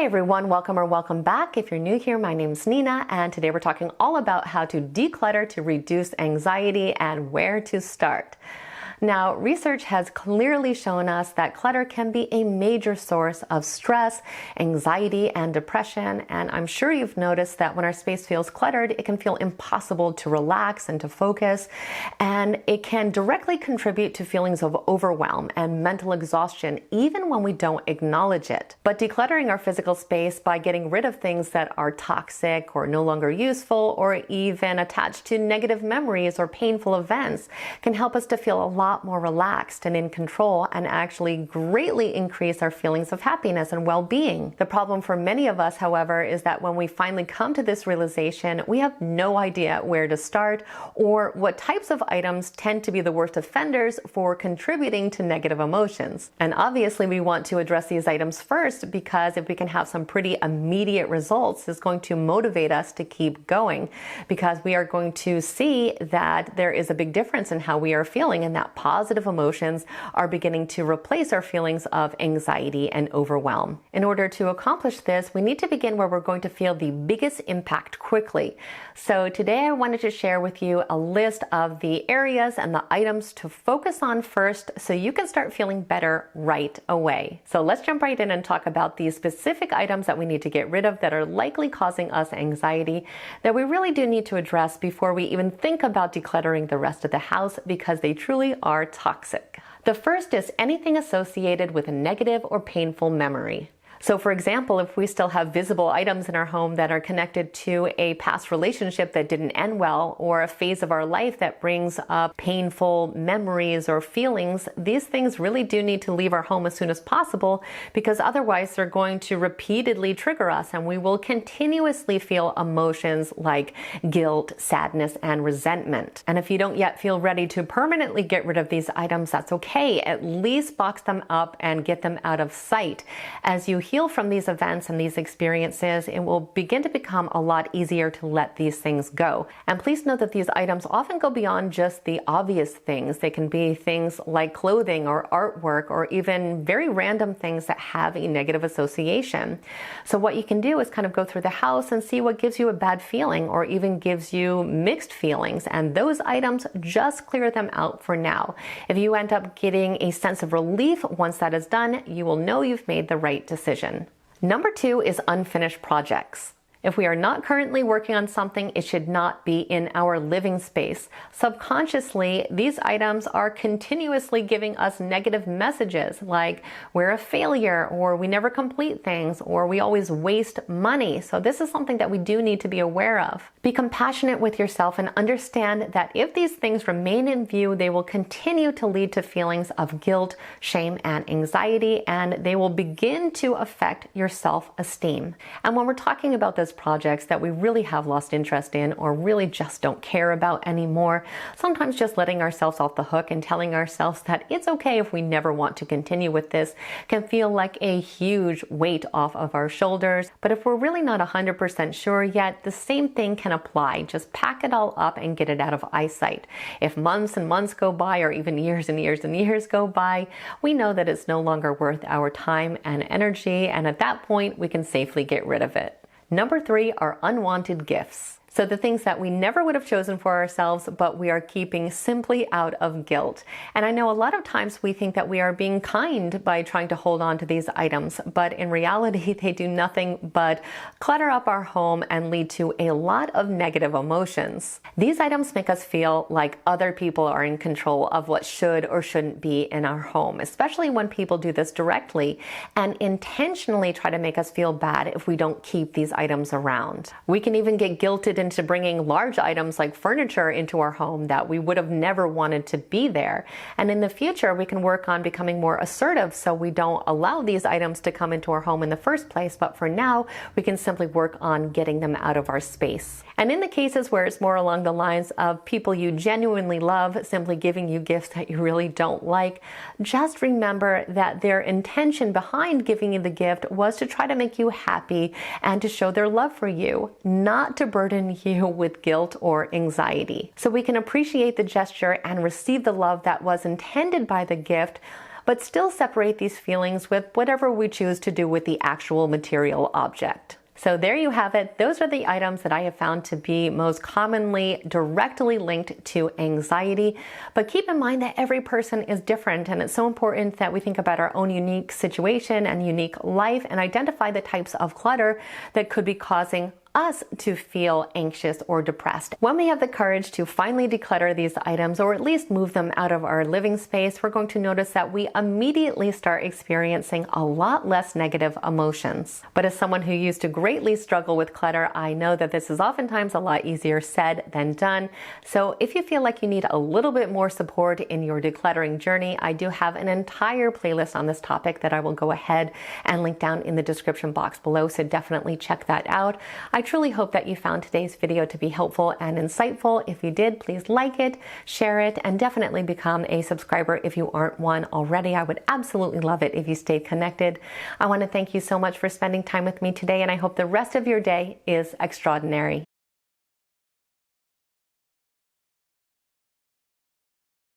Hi everyone, welcome or welcome back. If you're new here, my name's Nina, and today we're talking all about how to declutter to reduce anxiety and where to start. Now, research has clearly shown us that clutter can be a major source of stress, anxiety, and depression. And I'm sure you've noticed that when our space feels cluttered, it can feel impossible to relax and to focus. And it can directly contribute to feelings of overwhelm and mental exhaustion, even when we don't acknowledge it. But decluttering our physical space by getting rid of things that are toxic or no longer useful or even attached to negative memories or painful events can help us to feel a lot more relaxed and in control, and actually greatly increase our feelings of happiness and well-being. The problem for many of us, however, is that when we finally come to this realization, we have no idea where to start or what types of items tend to be the worst offenders for contributing to negative emotions. And obviously we want to address these items first, because if we can have some pretty immediate results, it's going to motivate us to keep going, because we are going to see that there is a big difference in how we are feeling, and that positive emotions are beginning to replace our feelings of anxiety and overwhelm. In order to accomplish this, we need to begin where we're going to feel the biggest impact quickly. So today I wanted to share with you a list of the areas and the items to focus on first so you can start feeling better right away. So let's jump right in and talk about these specific items that we need to get rid of that are likely causing us anxiety, that we really do need to address before we even think about decluttering the rest of the house, because they truly are toxic. The first is anything associated with a negative or painful memory. So for example, if we still have visible items in our home that are connected to a past relationship that didn't end well, or a phase of our life that brings up painful memories or feelings, these things really do need to leave our home as soon as possible, because otherwise they're going to repeatedly trigger us and we will continuously feel emotions like guilt, sadness, and resentment. And if you don't yet feel ready to permanently get rid of these items, that's okay. At least box them up and get them out of sight. As you heal from these events and these experiences, it will begin to become a lot easier to let these things go. And please note that these items often go beyond just the obvious things. They can be things like clothing or artwork, or even very random things that have a negative association. So what you can do is kind of go through the house and see what gives you a bad feeling or even gives you mixed feelings, and those items, just clear them out for now. If you end up getting a sense of relief once that is done, you will know you've made the right decision. Number 2 is unfinished projects. If we are not currently working on something, it should not be in our living space. Subconsciously, these items are continuously giving us negative messages like we're a failure, or we never complete things, or we always waste money. So this is something that we do need to be aware of. Be compassionate with yourself and understand that if these things remain in view, they will continue to lead to feelings of guilt, shame, and anxiety, and they will begin to affect your self-esteem. And when we're talking about those projects that we really have lost interest in or really just don't care about anymore, sometimes just letting ourselves off the hook and telling ourselves that it's okay if we never want to continue with this can feel like a huge weight off of our shoulders. But if we're really not 100% sure yet, the same thing can apply. Just pack it all up and get it out of eyesight. If months and months go by, or even years and years and years go by, we know that it's no longer worth our time and energy, and at that point we can safely get rid of it. Number 3 are unwanted gifts. So the things that we never would have chosen for ourselves, but we are keeping simply out of guilt. And I know a lot of times we think that we are being kind by trying to hold on to these items, but in reality, they do nothing but clutter up our home and lead to a lot of negative emotions. These items make us feel like other people are in control of what should or shouldn't be in our home, especially when people do this directly and intentionally try to make us feel bad if we don't keep these items around. We can even get guilted into bringing large items like furniture into our home that we would have never wanted to be there. And in the future, we can work on becoming more assertive so we don't allow these items to come into our home in the first place. But for now, we can simply work on getting them out of our space. And in the cases where it's more along the lines of people you genuinely love simply giving you gifts that you really don't like, just remember that their intention behind giving you the gift was to try to make you happy and to show their love for you, not to burden you with guilt or anxiety. So we can appreciate the gesture and receive the love that was intended by the gift but still separate these feelings with whatever we choose to do with the actual material object. So there you have it. Those are the items that I have found to be most commonly directly linked to anxiety. But keep in mind that every person is different, and it's so important that we think about our own unique situation and unique life and identify the types of clutter that could be causing us to feel anxious or depressed. When we have the courage to finally declutter these items, or at least move them out of our living space, we're going to notice that we immediately start experiencing a lot less negative emotions. But as someone who used to greatly struggle with clutter, I know that this is oftentimes a lot easier said than done. So if you feel like you need a little bit more support in your decluttering journey, I do have an entire playlist on this topic that I will go ahead and link down in the description box below, so definitely check that out. I truly hope that you found today's video to be helpful and insightful. If you did, please like it, share it, and definitely become a subscriber if you aren't one already. I would absolutely love it if you stayed connected. I want to thank you so much for spending time with me today, and I hope the rest of your day is extraordinary.